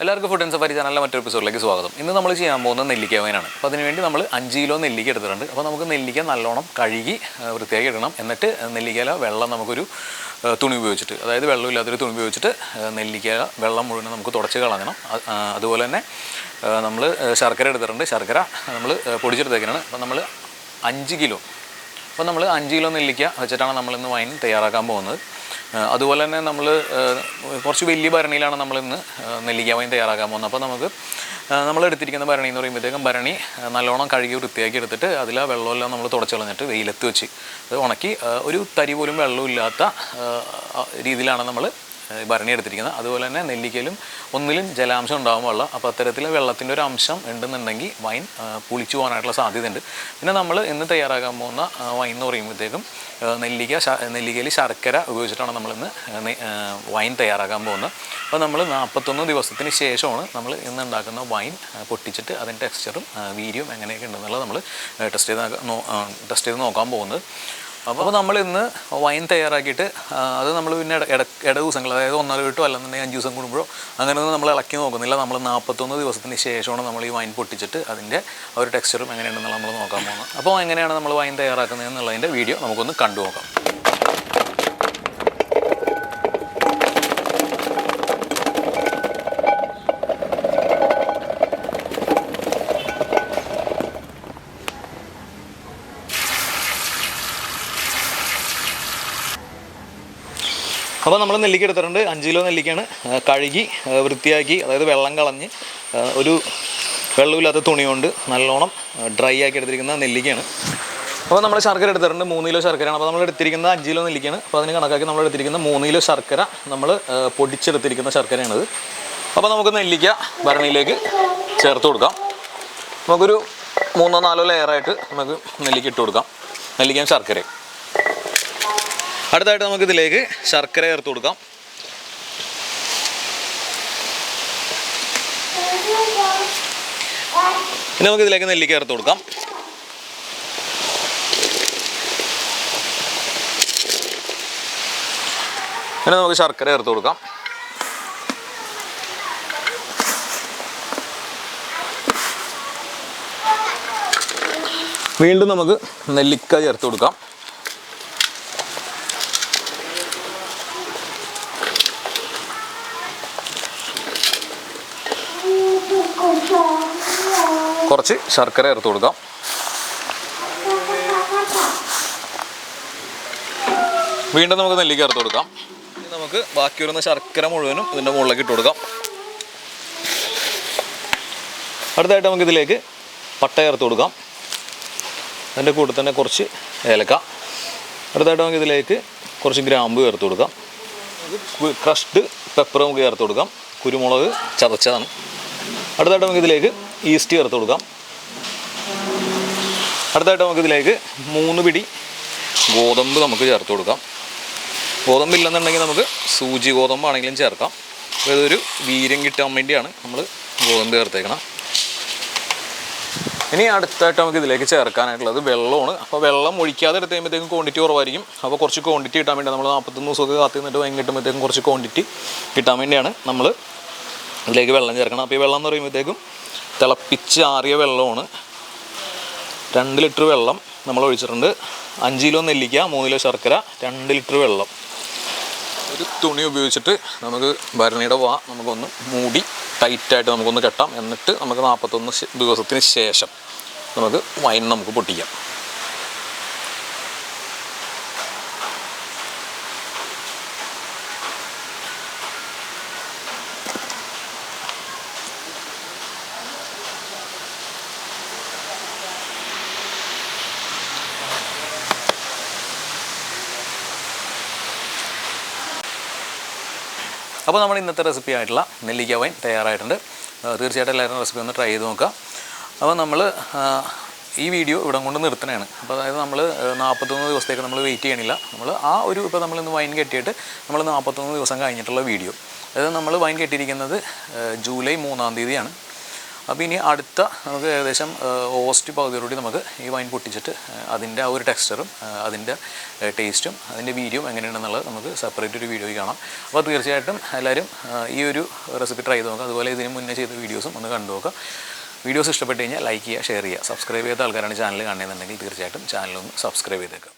എല്ലാവർക്കും food and safari ചാനലിലെ മറ്റൊരു എപ്പിസോഡിലേക്ക് സ്വാഗതം. ഇന്ന് നമ്മൾ ചെയ്യാൻ പോകുന്നത് നെല്ലിക്ക വൈനാണ്. അപ്പോൾ അതിനുവേണ്ടി നമ്മൾ 5 കിലോ നെല്ലിക്ക എടുത്തിട്ടുണ്ട്. അപ്പോൾ നമുക്ക് നെല്ലിക്ക നല്ലോണം കഴുകി വൃത്തിയാക്കി ഇടണം. എന്നിട്ട് നെല്ലിക്കയില വെള്ളം നമുക്കൊരു തുണി ഉപയോഗിച്ചിട്ട്, അതായത് വെള്ളമില്ലാത്തൊരു തുണി ഉപയോഗിച്ചിട്ട് നെല്ലിക്ക വെള്ളം മുഴുവൻ നമുക്ക് തുടച്ച് കളയണം. അതുപോലെ തന്നെ നമ്മൾ ശർക്കര എടുത്തിട്ടുണ്ട്. ശർക്കര നമ്മൾ പൊടിച്ചെടുത്തേക്കാണ്. അപ്പോൾ നമ്മൾ 5 കിലോ, അപ്പോൾ നമ്മൾ 5 കിലോ നെല്ലിക്ക വെച്ചിട്ടാണ് നമ്മളിന്ന് വൈൻ തയ്യാറാക്കാൻ പോകുന്നത്. അതുപോലെ തന്നെ നമ്മൾ കുറച്ച് വലിയ ഭരണിയിലാണ് നമ്മളിന്ന് നെല്ലിക്ക വൈൻ തയ്യാറാക്കാൻ പോകുന്നത്. അപ്പോൾ നമുക്ക് നമ്മളെടുത്തിരിക്കുന്ന ഭരണി എന്ന് പറയുമ്പോഴത്തേക്കും ഭരണി നല്ലോണം കഴുകി വൃത്തിയാക്കി എടുത്തിട്ട് അതിൽ ആ വെള്ളമെല്ലാം നമ്മൾ തുടച്ച് കളഞ്ഞിട്ട് വെയിലത്ത് വെച്ച് അത് ഉണക്കി ഒരു തരി പോലും വെള്ളമില്ലാത്ത രീതിയിലാണ് നമ്മൾ ഭരണി എടുത്തിരിക്കുന്നത്. അതുപോലെ തന്നെ നെല്ലിക്കയിലും ഒന്നിലും ജലാംശം ഉണ്ടാകാൻ പാടില്ല. അപ്പോൾ അത്തരത്തിൽ വെള്ളത്തിൻ്റെ ഒരു അംശം ഉണ്ടെന്നുണ്ടെങ്കിൽ വൈൻ പുളിച്ചു പോകാനായിട്ടുള്ള സാധ്യതയുണ്ട്. പിന്നെ നമ്മൾ ഇന്ന് തയ്യാറാക്കാൻ പോകുന്ന വൈൻ എന്ന് പറയുമ്പോഴത്തേക്കും നെല്ലിക്കയിൽ ശർക്കര ഉപയോഗിച്ചിട്ടാണ് നമ്മളിന്ന് വൈൻ തയ്യാറാക്കാൻ പോകുന്നത്. അപ്പോൾ നമ്മൾ 41 ദിവസത്തിന് ശേഷമാണ് നമ്മൾ ഇന്ന് ഉണ്ടാക്കുന്ന വൈൻ പൊട്ടിച്ചിട്ട് അതിൻ്റെ ടെക്സ്ചറും വീര്യവും എങ്ങനെയൊക്കെ ഉണ്ടെന്നുള്ളത് നമ്മൾ ടെസ്റ്റ് ചെയ്ത് നോക്കാൻ പോകുന്നത്. അപ്പോൾ നമ്മൾ ഇന്ന് വൈൻ തയ്യാറാക്കിയിട്ട് അത് നമ്മൾ പിന്നെ ഇട ദിവസങ്ങൾ, അതായത് 1.5 വിട്ടോ അല്ലെന്നുണ്ടെങ്കിൽ 5 ദിവസം കൂടുമ്പോഴോ അങ്ങനെയൊന്നും നമ്മൾ ഇളക്കി നോക്കുന്നില്ല. നമ്മൾ 41 ദിവസത്തിന് ശേഷമാണ് നമ്മൾ ഈ വൈൻ പൊട്ടിച്ചിട്ട് അതിൻ്റെ ആ ഒരു ടെക്സ്ചറും എങ്ങനെയുണ്ടെന്നുള്ള നമ്മൾ നോക്കാൻ പോകുന്നത്. അപ്പോൾ എങ്ങനെയാണ് നമ്മൾ വൈൻ തയ്യാറാക്കുന്നത് എന്നുള്ളതിൻ്റെ വീഡിയോ നമുക്കൊന്ന് കണ്ടു നോക്കാം. അപ്പോൾ നമ്മൾ നെല്ലിക്ക എടുത്തിട്ടുണ്ട്. 5 കിലോ നെല്ലിക്കയാണ്. കഴുകി വൃത്തിയാക്കി, അതായത് വെള്ളം കളഞ്ഞ് ഒരു വെള്ളമില്ലാത്ത തുണി കൊണ്ട് നല്ലോണം ഡ്രൈ ആക്കി എടുത്തിരിക്കുന്ന നെല്ലിക്കയാണ്. അപ്പോൾ നമ്മൾ ശർക്കര എടുത്തിട്ടുണ്ട്. 3 കിലോ ശർക്കരയാണ്. അപ്പോൾ നമ്മൾ എടുത്തിരിക്കുന്നത് 5 കിലോ നെല്ലിക്കയാണ്. അപ്പോൾ അതിന് കണക്കാക്കി നമ്മൾ എടുത്തിരിക്കുന്ന 3 കിലോ ശർക്കര നമ്മൾ പൊടിച്ചെടുത്തിരിക്കുന്ന ശർക്കരയാണിത്. അപ്പോൾ നമുക്ക് നെല്ലിക്ക ഭരണിയിലേക്ക് ചേർത്ത് കൊടുക്കാം. നമുക്കൊരു 3-4 ലെയറായിട്ട് നമുക്ക് നെല്ലിക്ക ഇട്ട് കൊടുക്കാം, നെല്ലിക്കയും ശർക്കരയും. അടുത്തായിട്ട് നമുക്കിതിലേക്ക് ശർക്കര ചേർത്ത് കൊടുക്കാം. പിന്നെ നമുക്കിതിലേക്ക് നെല്ലിക്ക ചേർത്ത് കൊടുക്കാം. പിന്നെ നമുക്ക് ശർക്കര ചേർത്ത് കൊടുക്കാം. വീണ്ടും നമുക്ക് നെല്ലിക്ക ചേർത്ത് കൊടുക്കാം. കുറച്ച് ശർക്കര ചേർത്ത് കൊടുക്കാം. വീണ്ടും നമുക്ക് നെല്ലിക്ക ചേർത്ത് കൊടുക്കാം. നമുക്ക് ബാക്കി വരുന്ന ശർക്കര മുഴുവനും ഇതിൻ്റെ മുകളിലേക്ക് ഇട്ട് കൊടുക്കാം. അടുത്തായിട്ട് നമുക്കിതിലേക്ക് പട്ട ചേർത്ത് കൊടുക്കാം. അതിൻ്റെ കൂടെ തന്നെ കുറച്ച് ഏലക്ക. അടുത്തായിട്ട് നമുക്കിതിലേക്ക് കുറച്ച് ഗ്രാമ്പു ചേർത്ത് കൊടുക്കാം. ക്രഷ്ഡ് പെപ്പർ നമുക്ക് ചേർത്ത് കൊടുക്കാം. കുരുമുളക് ചതച്ചതാണ്. അടുത്തായിട്ട് നമുക്കിതിലേക്ക് ഈസ്റ്റ് ചേർത്ത് കൊടുക്കാം. അടുത്തായിട്ട് നമുക്കിതിലേക്ക് 3 പിടി ഗോതമ്പ് നമുക്ക് ചേർത്ത് കൊടുക്കാം. ഗോതമ്പില്ലെന്നുണ്ടെങ്കിൽ നമുക്ക് സൂചി ഗോതമ്പാണെങ്കിലും ചേർക്കാം. അപ്പോൾ ഇതൊരു വീര്യം കിട്ടാൻ വേണ്ടിയാണ് നമ്മൾ ഗോതമ്പ് ചേർത്തേക്കണം. ഇനി അടുത്തായിട്ട് നമുക്ക് ഇതിലേക്ക് ചേർക്കാനായിട്ടുള്ളത് വെള്ളമാണ്. അപ്പോൾ വെള്ളം ഒഴിക്കാതെ എടുത്ത് കഴിയുമ്പോഴത്തേക്കും ക്വാണ്ടിറ്റി കുറവായിരിക്കും. അപ്പോൾ കുറച്ച് ക്വാണ്ടിറ്റി കിട്ടാൻ വേണ്ടി നമ്മൾ 41 ദിവസമൊക്കെ കാത്തു നിന്നിട്ട് വൈകി കിട്ടുമ്പോഴത്തേക്കും കുറച്ച് ക്വാണ്ടിറ്റി കിട്ടാൻ വേണ്ടിയാണ് നമ്മൾ ഇതിലേക്ക് വെള്ളം ചേർക്കണം. അപ്പോൾ ഈ വെള്ളം എന്ന് പറയുമ്പോഴത്തേക്കും തിളപ്പിച്ചാറിയ വെള്ളമാണ്. 2 ലിറ്റർ വെള്ളം നമ്മൾ ഒഴിച്ചിട്ടുണ്ട്. 5 കിലോ നെല്ലിക്ക, 3 കിലോ ശർക്കര, 2 ലിറ്റർ വെള്ളം. ഒരു തുണി ഉപയോഗിച്ചിട്ട് നമുക്ക് ഭരണിയുടെ നമുക്കൊന്ന് മൂടി ടൈറ്റായിട്ട് നമുക്കൊന്ന് കെട്ടാം. എന്നിട്ട് നമുക്ക് 41 ദിവസത്തിന് ശേഷം നമുക്ക് വൈൻ നമുക്ക് പൊട്ടിക്കാം. അപ്പോൾ നമ്മൾ ഇന്നത്തെ റെസിപ്പി ആയിട്ടുള്ള നെല്ലിക്ക വൈൻ തയ്യാറായിട്ടുണ്ട്. തീർച്ചയായിട്ടും എല്ലാവരും റെസിപ്പി ഒന്ന് ട്രൈ ചെയ്ത് നോക്കാം. അപ്പോൾ നമ്മൾ ഈ വീഡിയോ ഇവിടെ കൊണ്ട് നിർത്തണതാണ്. അപ്പോൾ അതായത് നമ്മൾ 41 ദിവസത്തേക്ക് നമ്മൾ വെയിറ്റ് ചെയ്യണില്ല. നമ്മൾ ഇപ്പോൾ നമ്മളിന്ന് വൈൻ കെട്ടിയിട്ട് നമ്മൾ 41 ദിവസം കഴിഞ്ഞിട്ടുള്ള വീഡിയോ. അതായത് നമ്മൾ വൈൻ കെട്ടിയിരിക്കുന്നത് ജൂലൈ 3-ാം തീയതിയാണ്. അപ്പോൾ ഇനി അടുത്ത നമുക്ക് ഏകദേശം ഓഗസ്റ്റ് പകുതിയോടുകൂടി നമുക്ക് ഈ വൈൻ പൊട്ടിച്ചിട്ട് അതിൻ്റെ ആ ഒരു ടെക്സ്ചറും അതിൻ്റെ ടേസ്റ്റും അതിൻ്റെ വീഡിയോയും എങ്ങനെയുണ്ടെന്നുള്ളത് നമുക്ക് സെപ്പറേറ്റ് ഒരു വീഡിയോയിൽ കാണാം. അപ്പോൾ തീർച്ചയായിട്ടും എല്ലാവരും ഈ ഒരു റെസിപ്പി ട്രൈ ചെയ്ത് നോക്കുക. അതുപോലെ ഇതിന് മുന്നേ ചെയ്ത വീഡിയോസും ഒന്ന് കണ്ടു നോക്കുക. വീഡിയോസ് ഇഷ്ടപ്പെട്ട് കഴിഞ്ഞാൽ ലൈക്ക് ചെയ്യുക, ഷെയർ ചെയ്യുക. സബ്സ്ക്രൈബ് ചെയ്ത ആൾക്കാരാണ് ചാനൽ കാണുന്നതെന്നുണ്ടെങ്കിൽ തീർച്ചയായിട്ടും ചാനലൊന്ന് സബ്സ്ക്രൈബ് ചെയ്തേക്കുക.